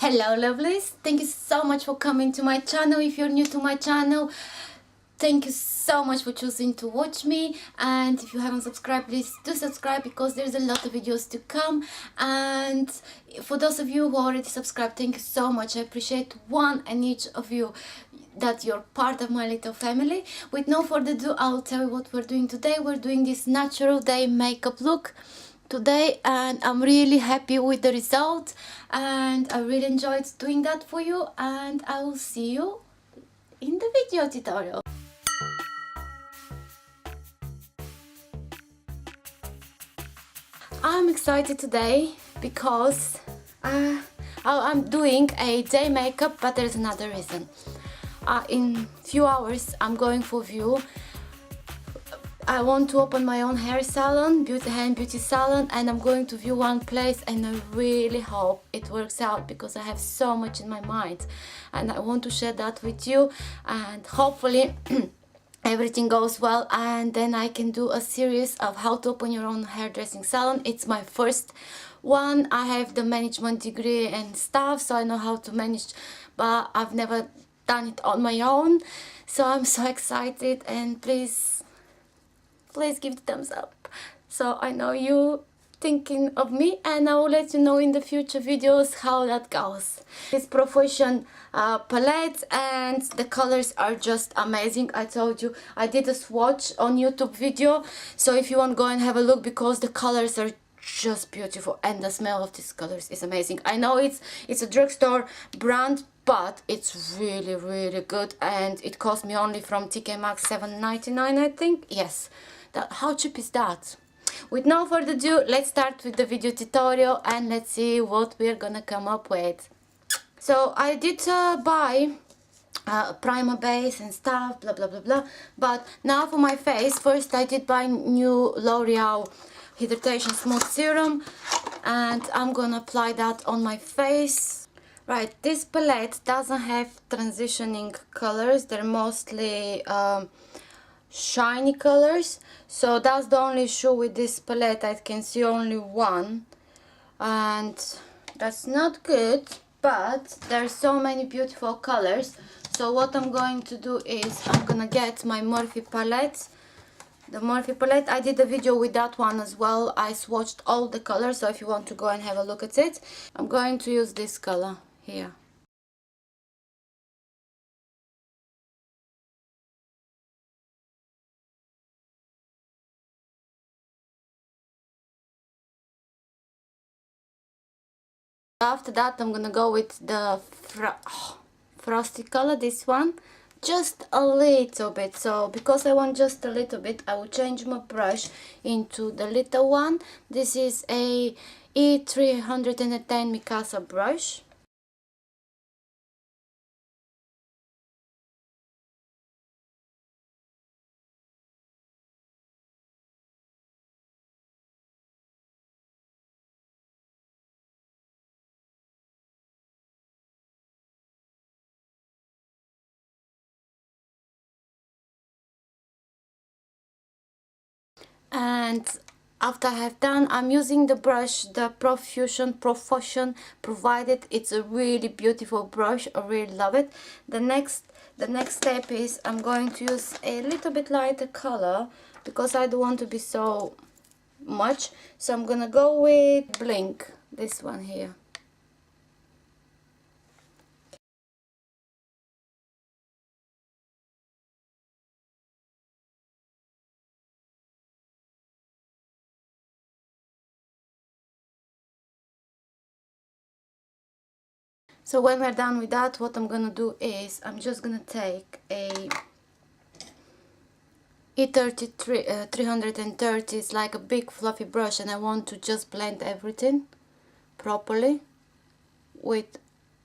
Hello lovelies, thank you so much for coming to my channel. If you're new to my channel, thank you so much for choosing to watch me, and if you haven't subscribed, please do subscribe because there's a lot of videos to come. And for those of you who already subscribed, thank you so much. I appreciate one and each of you, that you're part of my little family. With no further ado, I'll tell you what we're doing today. We're doing this natural day makeup look today, and I'm really happy with the result, and I really enjoyed doing that for you, and I will see you in the video tutorial. I'm excited today because I'm doing a day makeup, but there's another reason. In few hours I'm going for view. I want to open my own hair salon, beauty salon, and I'm going to view one place, and I really hope it works out because I have so much in my mind and I want to share that with you, and hopefully everything goes well, and then I can do a series of how to open your own hairdressing salon. It's my first one. I have the management degree and stuff, so I know how to manage, but I've never done it on my own, so I'm so excited. And please give the thumbs up so I know you thinking of me, and I will let you know in the future videos how that goes. This Profusion palette, and the colors are just amazing. I told you I did a swatch on YouTube video, so if you want, go and have a look because the colors are just beautiful and the smell of these colors is amazing. I know it's a drugstore brand, but it's really good, and it cost me only from TK Maxx $7.99, I think. Yes, how cheap is that? With no further ado, let's start with the video tutorial and let's see what we're gonna come up with. So I did buy primer base and stuff, blah blah blah blah, but now for my face, first I did buy new L'Oreal Hydration Smooth Serum, and I'm gonna apply that on my face. Right, this palette doesn't have transitioning colors, they're mostly shiny colors, so that's the only issue with this palette. I can see only one, and that's not good, but there's so many beautiful colors. So what I'm going to do is I'm gonna get my MORPHE palette. The MORPHE palette, I did a video with that one as well. I swatched all the colors, so if you want to go and have a look at it. I'm going to use this color here. After that I'm gonna go with the frosty color, this one, just a little bit. So because I want just a little bit, I will change my brush into the little one. This is a E310 Mikasa brush. And after I have done, I'm using the brush, the Profusion provided. It's a really beautiful brush. I really love it. The next step is I'm going to use a little bit lighter color because I don't want to be so much. So I'm gonna go with Blink, this one here. So when we're done with that, what I'm gonna do is I'm just gonna take a E30 330. It's like a big fluffy brush, and I want to just blend everything properly with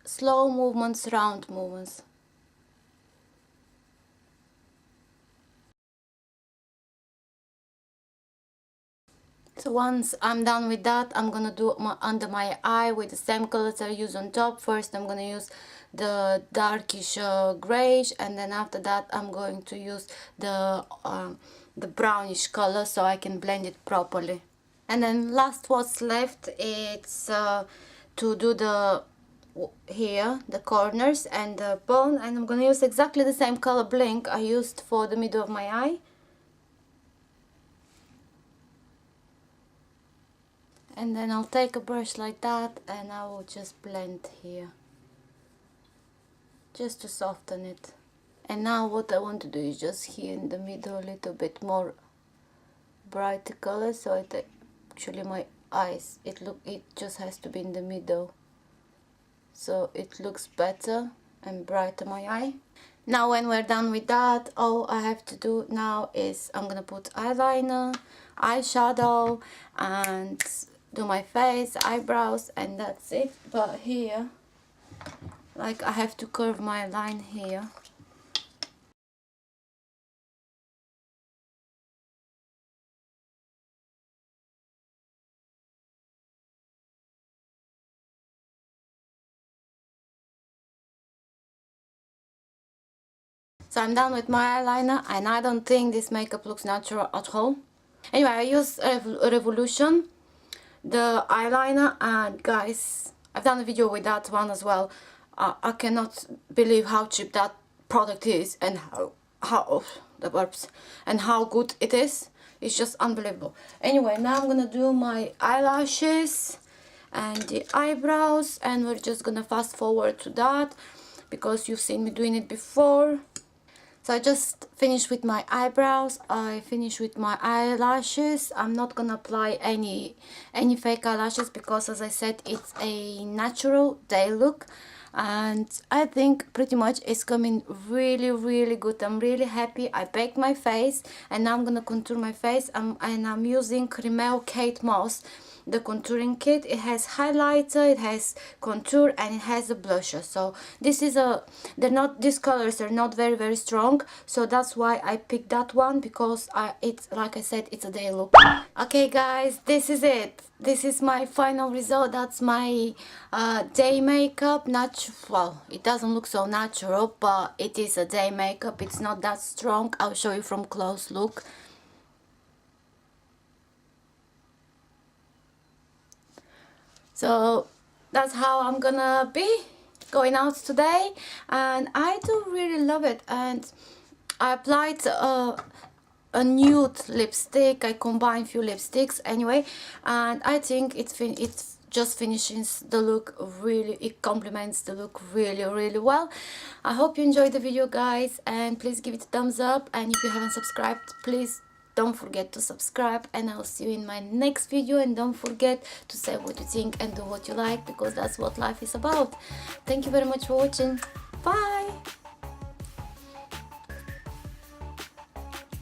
slow movements, round movements. So once I'm done with that, I'm gonna do under my eye with the same colors I use on top. First I'm gonna use the darkish grayish, and then after that I'm going to use the brownish color so I can blend it properly. And then last what's left, it's to do the here, the corners and the bone, and I'm gonna use exactly the same color blink I used for the middle of my eye. And then I'll take a brush like that and I will just blend here, just to soften it. And now what I want to do is just here in the middle a little bit more brighter color, so it actually my eyes, it just has to be in the middle, so it looks better and brighter my eye. Now when we're done with that, all I have to do now is I'm gonna put eyeliner, eyeshadow, and do my face, eyebrows, and that's it. But here, like, I have to curve my line here. So I'm done with my eyeliner, and I don't think this makeup looks natural at all. Anyway, I use Revolution, the eyeliner, and guys, I've done a video with that one as well. I cannot believe how cheap that product is, and how the burps, and how good it is. It's just unbelievable. Anyway, now I'm gonna do my eyelashes and the eyebrows, and we're just gonna fast forward to that because you've seen me doing it before. So I just finished with my eyebrows, I finished with my eyelashes. I'm not gonna apply any fake eyelashes because, as I said, it's a natural day look, and I think pretty much it's coming really good. I'm really happy. I baked my face and now I'm gonna contour my face, and I'm using Rimmel Kate Moss, the contouring kit. It has highlighter, it has contour, and it has a blusher. So this is these colors are not very strong, so that's why I picked that one, because it's, like I said, it's a day look. Okay guys, this is it. This is my final result. That's my day makeup. Well, it doesn't look so natural, but it is a day makeup. It's not that strong. I'll show you from close look. So that's how I'm gonna be going out today, and I do really love it. And I applied a nude lipstick. I combined a few lipsticks anyway, and I think it's just finishes the look really, it complements the look really well. I hope you enjoyed the video guys, and please give it a thumbs up, and if you haven't subscribed, please don't forget to subscribe, and I'll see you in my next video. And don't forget to say what you think and do what you like, because that's what life is about. Thank you very much for watching. Bye.